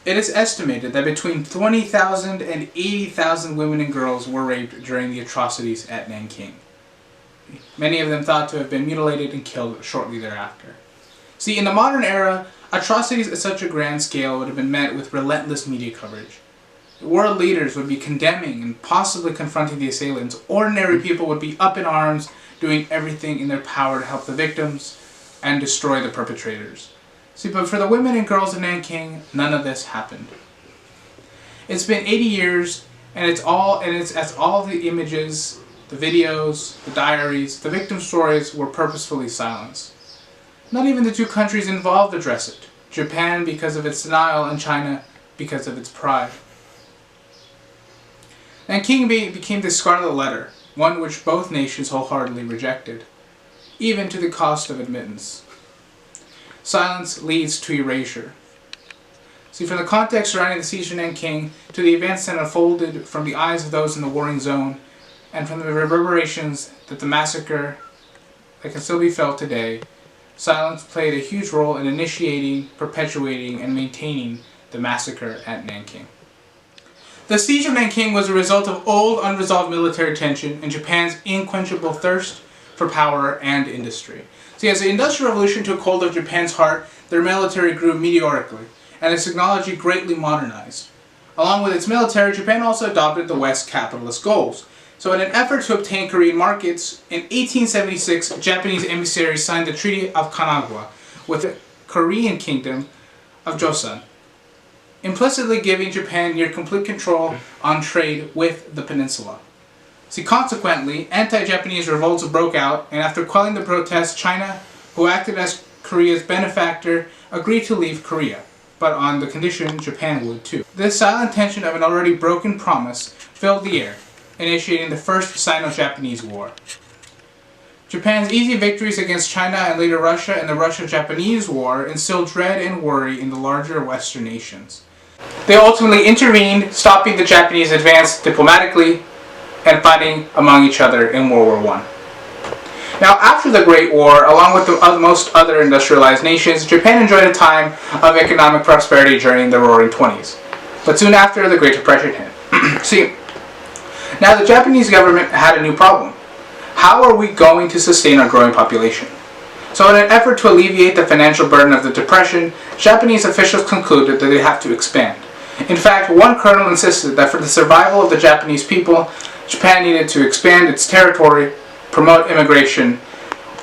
It is estimated that between 20,000 and 80,000 women and girls were raped during the atrocities at Nanking. Many of them thought to have been mutilated and killed shortly thereafter. See, in the modern era, atrocities at such a grand scale would have been met with relentless media coverage. World leaders would be condemning and possibly confronting the assailants. Ordinary people would be up in arms, doing everything in their power to help the victims and destroy the perpetrators. See, but for the women and girls in Nanking, none of this happened. It's been 80 years, and it's as all the images, the videos, the diaries, the victim stories were purposefully silenced. Not even the two countries involved address it. Japan because of its denial, and China because of its pride. Nanking became the scarlet letter, one which both nations wholeheartedly rejected, even to the cost of admittance. Silence leads to erasure. See, from the context surrounding the siege of Nanking to the events that unfolded from the eyes of those in the warring zone, and from the reverberations that the massacre that can still be felt today, silence played a huge role in initiating, perpetuating, and maintaining the massacre at Nanking. The siege of Nanking was a result of old, unresolved military tension and Japan's unquenchable thirst for power and industry. See, as the Industrial Revolution took hold of Japan's heart, their military grew meteorically, and its technology greatly modernized. Along with its military, Japan also adopted the West's capitalist goals. So in an effort to obtain Korean markets, in 1876, Japanese emissaries signed the Treaty of Kanagawa with the Korean kingdom of Joseon, implicitly giving Japan near complete control on trade with the peninsula. See, consequently, anti-Japanese revolts broke out, and after quelling the protests, China, who acted as Korea's benefactor, agreed to leave Korea, but on the condition Japan would too. This silent tension of an already broken promise filled the air, initiating the First Sino-Japanese War. Japan's easy victories against China and later Russia in the Russo-Japanese War instilled dread and worry in the larger Western nations. They ultimately intervened, stopping the Japanese advance diplomatically and fighting among each other in World War I. Now, after the Great War, along with most other industrialized nations, Japan enjoyed a time of economic prosperity during the Roaring '20s. But soon after, the Great Depression hit. See, now the Japanese government had a new problem. How are we going to sustain our growing population? So in an effort to alleviate the financial burden of the Depression, Japanese officials concluded that they have to expand. In fact, one colonel insisted that for the survival of the Japanese people, Japan needed to expand its territory, promote immigration,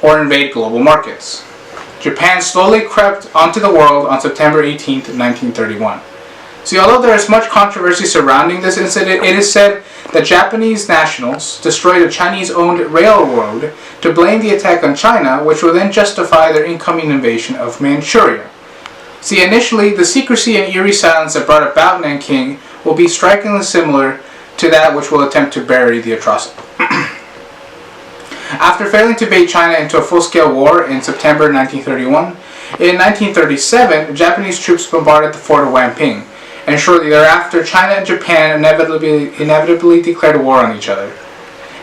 or invade global markets. Japan slowly crept onto the world on September 18, 1931. See, although there is much controversy surrounding this incident, it is said that Japanese nationals destroyed a Chinese-owned railroad to blame the attack on China, which will then justify their incoming invasion of Manchuria. See, initially, the secrecy and eerie silence that brought about Nanking will be strikingly similar to that which will attempt to bury the atrocity. After failing to bait China into a full-scale war in September 1931, in 1937, Japanese troops bombarded the fort of Nanking, and shortly thereafter, China and Japan inevitably declared war on each other.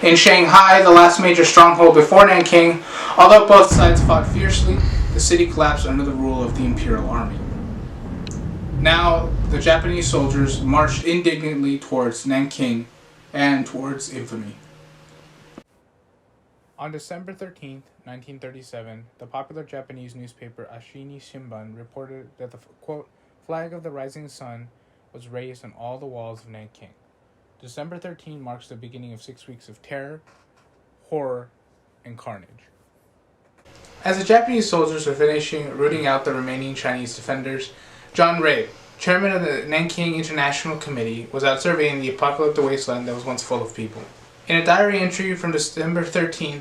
In Shanghai, the last major stronghold before Nanking, although both sides fought fiercely, the city collapsed under the rule of the Imperial Army. Now, the Japanese soldiers marched indignantly towards Nanking and towards infamy. On December 13, 1937, the popular Japanese newspaper Asahi Shimbun reported that the, quote, flag of the rising sun was raised on all the walls of Nanking. December 13 marks the beginning of 6 weeks of terror, horror, and carnage. As the Japanese soldiers were finishing rooting out the remaining Chinese defenders, John Ray, chairman of the Nanking International Committee, was out surveying the apocalyptic wasteland that was once full of people. In a diary entry from December 13,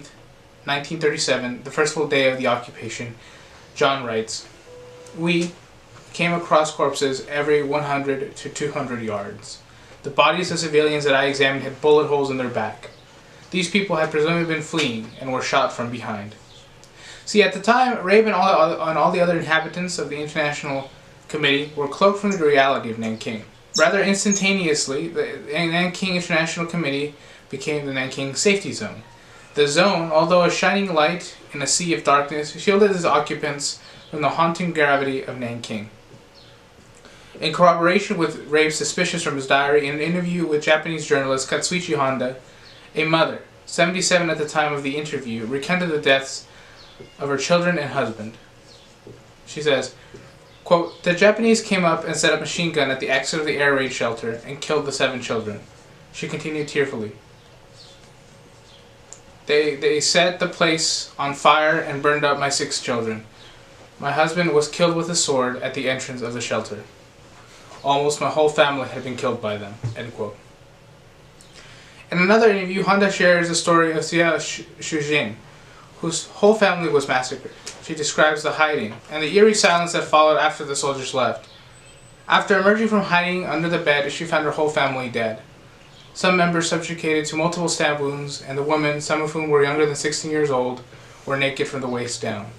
1937, the first full day of the occupation, John writes, "We came across corpses every 100 to 200 yards. The bodies of civilians that I examined had bullet holes in their back. These people had presumably been fleeing and were shot from behind." See, at the time, Raven and all the other inhabitants of the International Committee were cloaked from the reality of Nanking. Rather instantaneously, the Nanking International Committee became the Nanking Safety Zone. The zone, although a shining light in a sea of darkness, shielded its occupants from the haunting gravity of Nanking. In corroboration with rapes suspicious from his diary, in an interview with Japanese journalist Katsuichi Honda, a mother, 77 at the time of the interview, recounted the deaths of her children and husband. She says, quote, "The Japanese came up and set a machine gun at the exit of the air raid shelter and killed the 7 children. She continued tearfully. They set the place on fire and burned up my 6 children. My husband was killed with a sword at the entrance of the shelter. Almost my whole family had been killed by them." End quote. In another interview, Honda shares the story of Sia Shujin, whose whole family was massacred. She describes the hiding and the eerie silence that followed after the soldiers left. After emerging from hiding under the bed, she found her whole family dead. Some members subjugated to multiple stab wounds, and the women, some of whom were younger than 16 years old, were naked from the waist down.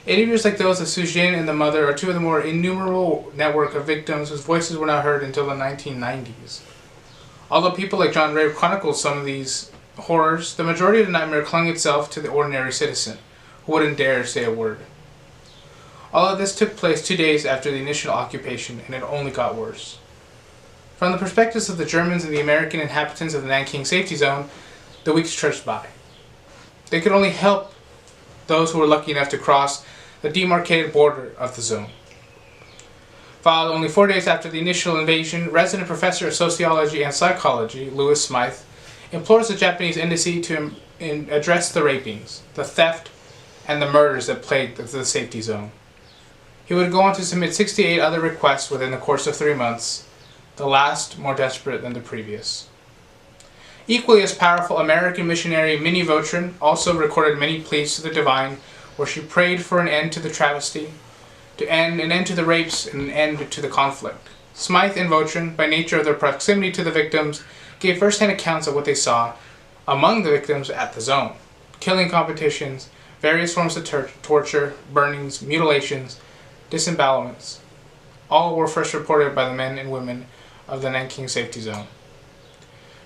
Interviews like those of Sujin and the mother are two of the more innumerable network of victims whose voices were not heard until the 1990s. Although people like John Rabe chronicled some of these horrors, the majority of the nightmare clung itself to the ordinary citizen, who wouldn't dare say a word. All of this took place 2 days after the initial occupation, and it only got worse. From the perspectives of the Germans and the American inhabitants of the Nanking safety zone, the weeks trudged by. They could only help those who were lucky enough to cross the demarcated border of the zone. Filed only 4 days after the initial invasion, resident professor of sociology and psychology, Louis Smythe, implores the Japanese embassy to address the rapings, the theft, and the murders that plagued the safety zone. He would go on to submit 68 other requests within the course of 3 months, the last more desperate than the previous. Equally as powerful, American missionary Minnie Vautrin also recorded many pleas to the divine, where she prayed for an end to the travesty, an end to the rapes, and an end to the conflict. Smythe and Vautrin, by nature of their proximity to the victims, gave first-hand accounts of what they saw among the victims at the zone: killing competitions, various forms of torture, burnings, mutilations, disembowelments. All were first reported by the men and women of the Nanking safety zone.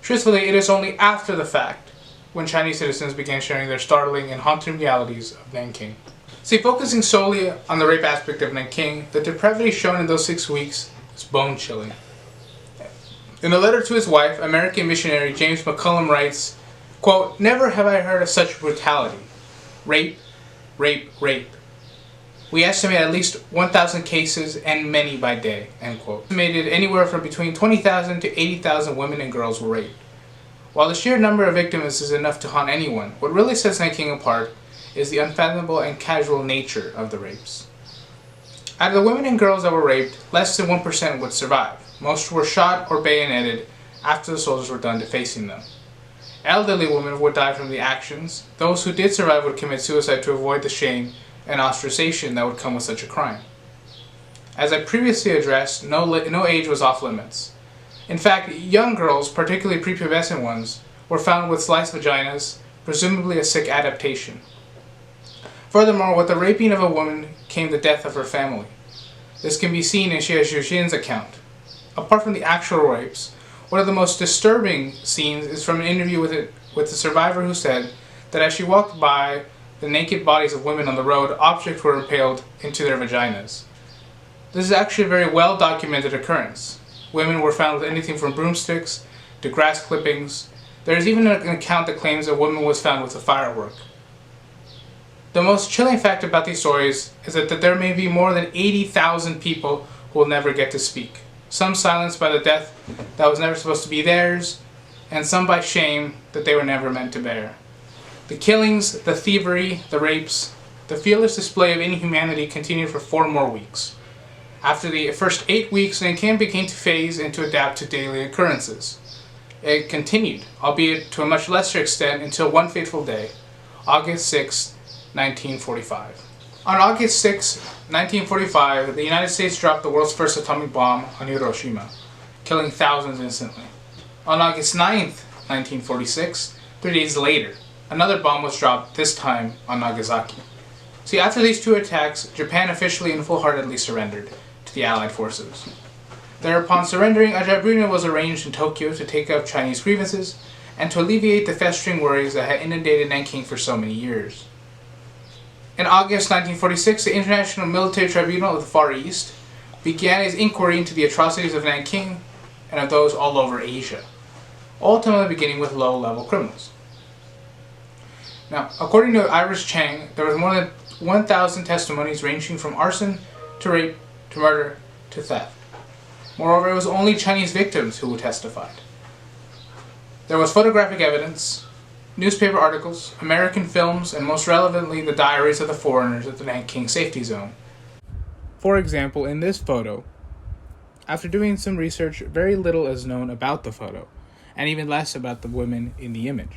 Truthfully, it is only after the fact when Chinese citizens began sharing their startling and haunting realities of Nanking. See, focusing solely on the rape aspect of Nanking, the depravity shown in those 6 weeks is bone-chilling. In a letter to his wife, American missionary James McCullum writes, quote, "Never have I heard of such brutality. Rape, rape, rape. We estimate at least 1,000 cases, and many by day," end quote. Estimated anywhere from between 20,000 to 80,000 women and girls were raped. While the sheer number of victims is enough to haunt anyone, what really sets Nanking apart is the unfathomable and casual nature of the rapes. Out of the women and girls that were raped, less than 1% would survive. Most were shot or bayoneted after the soldiers were done defacing them. Elderly women would die from the actions. Those who did survive would commit suicide to avoid the shame and ostracization that would come with such a crime. As I previously addressed, no age was off limits. In fact, young girls, particularly prepubescent ones, were found with sliced vaginas, presumably a sick adaptation. Furthermore, with the raping of a woman came the death of her family. This can be seen in Xie Zhuxin's account. Apart from the actual rapes, one of the most disturbing scenes is from an interview with the survivor who said that as she walked by the naked bodies of women on the road, objects were impaled into their vaginas. This is actually a very well documented occurrence. Women were found with anything from broomsticks to grass clippings. There is even an account that claims a woman was found with a firework. The most chilling fact about these stories is that there may be more than 80,000 people who will never get to speak. Some silenced by the death that was never supposed to be theirs, and some by shame that they were never meant to bear. The killings, the thievery, the rapes, the fearless display of inhumanity continued for 4 more weeks. After the first 8 weeks, Nanking began to phase and to adapt to daily occurrences. It continued, albeit to a much lesser extent, until one fateful day, August 6, 1945. On August 6, 1945, the United States dropped the world's first atomic bomb on Hiroshima, killing thousands instantly. On August 9, 1946, 3 days later, another bomb was dropped, this time on Nagasaki. See, after these 2 attacks, Japan officially and full-heartedly surrendered to the Allied forces. Thereupon surrendering, a tribunal was arranged in Tokyo to take up Chinese grievances and to alleviate the festering worries that had inundated Nanking for so many years. In August 1946, the International Military Tribunal of the Far East, began his inquiry into the atrocities of Nanking and of those all over Asia, ultimately beginning with low-level criminals. Now, according to Iris Chang, there was more than 1,000 testimonies ranging from arson to rape to murder to theft. Moreover, it was only Chinese victims who testified. There was photographic evidence, newspaper articles, American films, and most relevantly, the diaries of the foreigners at the Nanking safety zone. For example, in this photo, after doing some research, very little is known about the photo, and even less about the women in the image.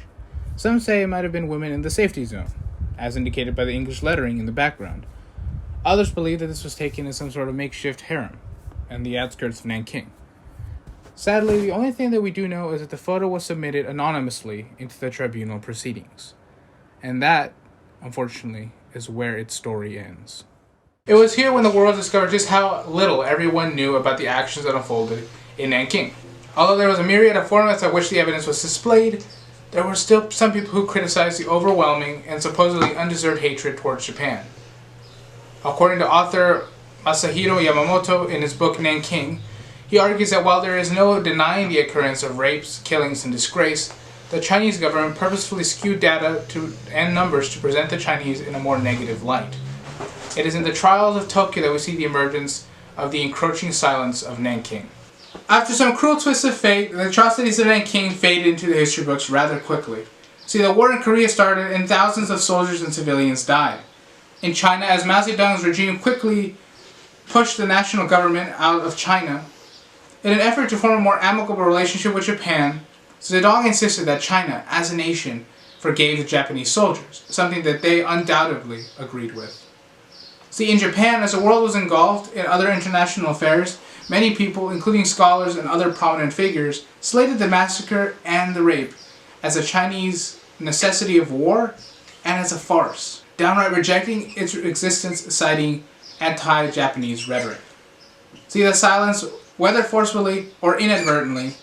Some say it might have been women in the safety zone, as indicated by the English lettering in the background. Others believe that this was taken as some sort of makeshift harem in the outskirts of Nanking. Sadly, the only thing that we do know is that the photo was submitted anonymously into the tribunal proceedings. And that, unfortunately, is where its story ends. It was here when the world discovered just how little everyone knew about the actions that unfolded in Nanking. Although there was a myriad of formats at which the evidence was displayed, there were still some people who criticized the overwhelming and supposedly undeserved hatred towards Japan. According to author Masahiro Yamamoto in his book Nanking, he argues that while there is no denying the occurrence of rapes, killings, and disgrace, the Chinese government purposefully skewed data and numbers to present the Chinese in a more negative light. It is in the trials of Tokyo that we see the emergence of the encroaching silence of Nanking. After some cruel twists of fate, the atrocities of Nanking faded into the history books rather quickly. See, the war in Korea started and thousands of soldiers and civilians died. In China, as Mao Zedong's regime quickly pushed the national government out of China, in an effort to form a more amicable relationship with Japan, Zedong insisted that China, as a nation, forgave the Japanese soldiers, something that they undoubtedly agreed with. See, in Japan, as the world was engulfed in other international affairs, many people, including scholars and other prominent figures, slated the massacre and the rape as a Chinese necessity of war and as a farce, downright rejecting its existence, citing anti-Japanese rhetoric. See, the silence, whether forcefully or inadvertently,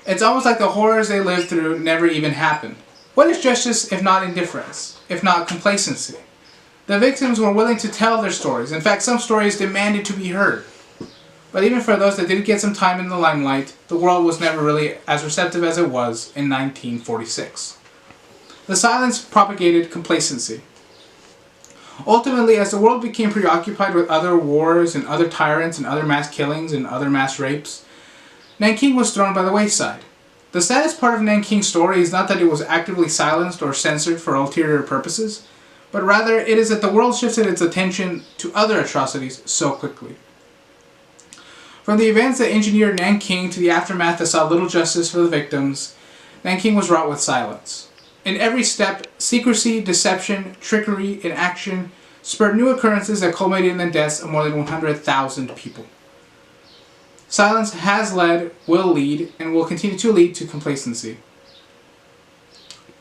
it's almost like the horrors they lived through never even happened. What is justice if not indifference, if not complacency? The victims were willing to tell their stories. In fact, some stories demanded to be heard. But even for those that did get some time in the limelight, the world was never really as receptive as it was in 1946. The silence propagated complacency. Ultimately, as the world became preoccupied with other wars and other tyrants and other mass killings and other mass rapes, Nanking was thrown by the wayside. The saddest part of Nanking's story is not that it was actively silenced or censored for ulterior purposes, but rather it is that the world shifted its attention to other atrocities so quickly. From the events that engineered Nanking to the aftermath that saw little justice for the victims, Nanking was wrought with silence. In every step, secrecy, deception, trickery, and action spurred new occurrences that culminated in the deaths of more than 100,000 people. Silence has led, will lead, and will continue to lead to complacency.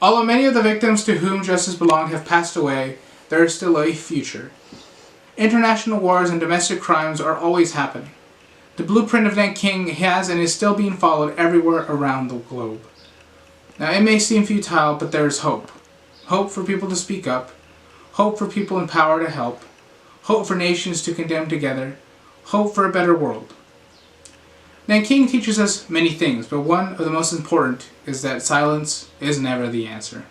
Although many of the victims to whom justice belonged have passed away, there is still a future. International wars and domestic crimes are always happening. The blueprint of Nanking has and is still being followed everywhere around the globe. Now, it may seem futile, but there is hope. Hope for people to speak up. Hope for people in power to help. Hope for nations to condemn together. Hope for a better world. Nanking teaches us many things, but one of the most important is that silence is never the answer.